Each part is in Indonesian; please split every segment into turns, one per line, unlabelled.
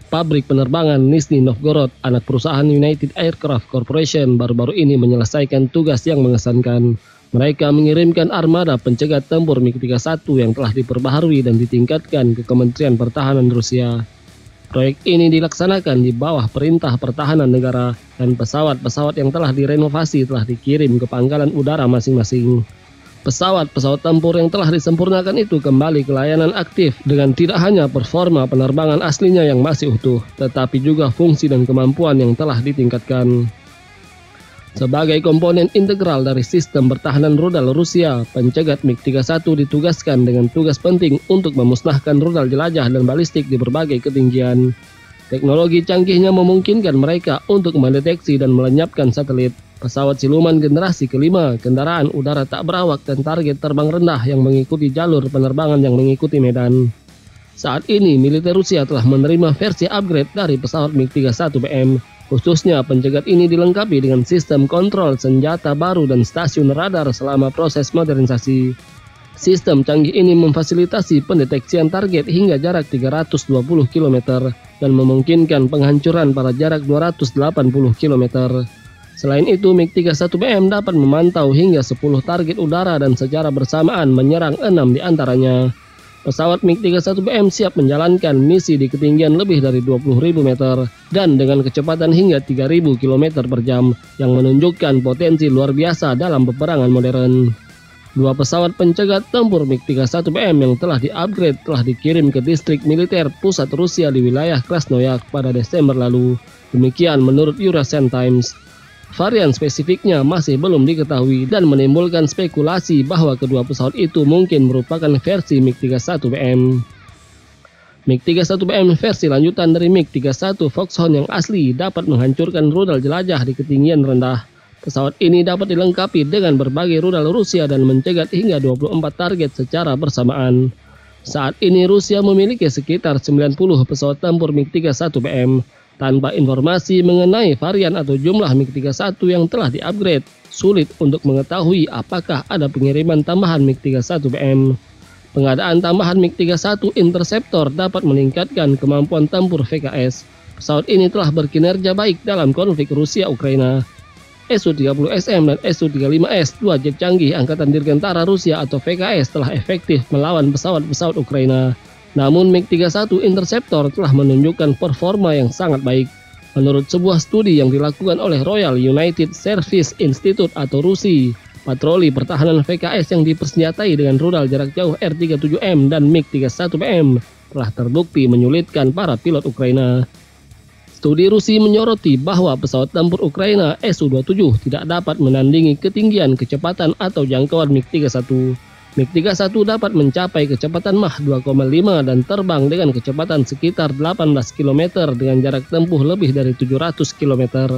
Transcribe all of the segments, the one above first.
Pabrik penerbangan Nizhny Novgorod, anak perusahaan United Aircraft Corporation, baru-baru ini menyelesaikan tugas yang mengesankan. Mereka mengirimkan armada pencegat tempur MiG-31 yang telah diperbaharui dan ditingkatkan ke Kementerian Pertahanan Rusia. Proyek ini dilaksanakan di bawah perintah pertahanan negara dan pesawat-pesawat yang telah direnovasi telah dikirim ke pangkalan udara masing-masing. Pesawat-pesawat tempur yang telah disempurnakan itu kembali ke layanan aktif dengan tidak hanya performa penerbangan aslinya yang masih utuh, tetapi juga fungsi dan kemampuan yang telah ditingkatkan. Sebagai komponen integral dari sistem pertahanan rudal Rusia, pencegat MiG-31 ditugaskan dengan tugas penting untuk memusnahkan rudal jelajah dan balistik di berbagai ketinggian. Teknologi canggihnya memungkinkan mereka untuk mendeteksi dan melenyapkan satelit, pesawat siluman generasi kelima, kendaraan udara tak berawak dan target terbang rendah yang mengikuti jalur penerbangan yang mengikuti medan. Saat ini, militer Rusia telah menerima versi upgrade dari pesawat MiG-31BM. Khususnya, pencegat ini dilengkapi dengan sistem kontrol senjata baru dan stasiun radar selama proses modernisasi. Sistem canggih ini memfasilitasi pendeteksian target hingga jarak 320 km dan memungkinkan penghancuran pada jarak 280 km. Selain itu, MiG-31BM dapat memantau hingga 10 target udara dan secara bersamaan menyerang 6 di antaranya. Pesawat MiG-31BM siap menjalankan misi di ketinggian lebih dari 20.000 meter dan dengan kecepatan hingga 3.000 km per jam yang menunjukkan potensi luar biasa dalam peperangan modern. Dua pesawat pencegat tempur MiG-31BM yang telah di-upgrade telah dikirim ke distrik militer pusat Rusia di wilayah Krasnoyarsk pada Desember lalu. Demikian menurut Eurasian Times. Varian spesifiknya masih belum diketahui dan menimbulkan spekulasi bahwa kedua pesawat itu mungkin merupakan versi MiG-31BM. MiG-31BM versi lanjutan dari MiG-31 Foxhound yang asli dapat menghancurkan rudal jelajah di ketinggian rendah. Pesawat ini dapat dilengkapi dengan berbagai rudal Rusia dan mencegat hingga 24 target secara bersamaan. Saat ini Rusia memiliki sekitar 90 pesawat tempur MiG-31BM. Tanpa informasi mengenai varian atau jumlah MiG-31 yang telah di-upgrade, sulit untuk mengetahui apakah ada pengiriman tambahan MiG-31BM. Pengadaan tambahan MiG-31 Interceptor dapat meningkatkan kemampuan tempur VKS. Pesawat ini telah berkinerja baik dalam konflik Rusia-Ukraina. Su-30SM dan Su-35S, dua jet canggih Angkatan Dirgantara Rusia atau VKS, telah efektif melawan pesawat-pesawat Ukraina. Namun MiG-31 Interceptor telah menunjukkan performa yang sangat baik. Menurut sebuah studi yang dilakukan oleh Royal United Service Institute atau RUSI, patroli pertahanan VKS yang dipersenjatai dengan rudal jarak jauh R-37M dan MiG-31BM telah terbukti menyulitkan para pilot Ukraina. Studi RUSI menyoroti bahwa pesawat tempur Ukraina Su-27 tidak dapat menandingi ketinggian, kecepatan atau jangkauan MiG-31. MiG-31 dapat mencapai kecepatan Mach 2,5 dan terbang dengan kecepatan sekitar 18 km dengan jarak tempuh lebih dari 700 km.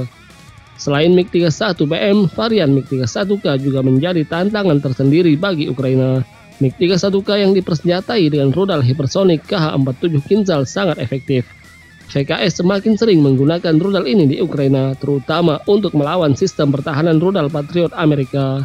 Selain MiG-31BM, varian MiG-31K juga menjadi tantangan tersendiri bagi Ukraina. MiG-31K yang dipersenjatai dengan rudal hipersonik Kh-47 Kinzhal sangat efektif. VKS semakin sering menggunakan rudal ini di Ukraina, terutama untuk melawan sistem pertahanan rudal Patriot Amerika.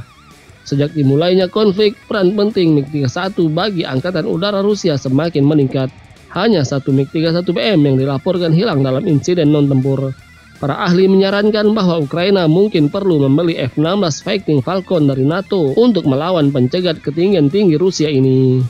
Sejak dimulainya konflik, peran penting MiG-31 bagi Angkatan Udara Rusia semakin meningkat. Hanya satu MiG-31BM yang dilaporkan hilang dalam insiden non-tempur. Para ahli menyarankan bahwa Ukraina mungkin perlu membeli F-16 Fighting Falcon dari NATO untuk melawan pencegat ketinggian tinggi Rusia ini.